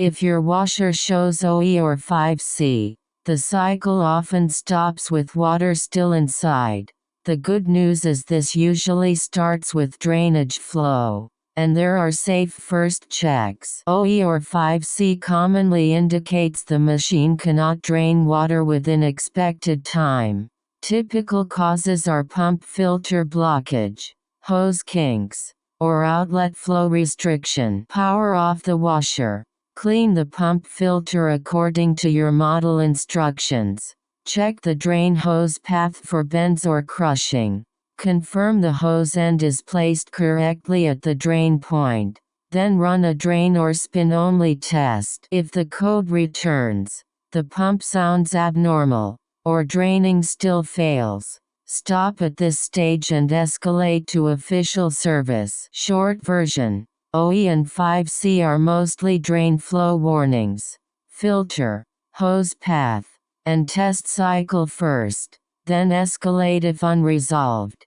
If your washer shows OE or 5C, the cycle often stops with water still inside. The good news is this usually starts with drainage flow, and there are safe first checks. OE or 5C commonly indicates the machine cannot drain water within expected time. Typical causes are pump filter blockage, hose kinks, or outlet flow restriction. Power off the washer. Clean the pump filter according to your model instructions. Check the drain hose path for bends or crushing. Confirm the hose end is placed correctly at the drain point. Then run a drain or spin-only test. If the code returns, the pump sounds abnormal, or draining still fails, stop at this stage and escalate to official service. Short version. OE and 5C are mostly drain flow warnings. Filter, hose path, and test cycle first, then escalate if unresolved.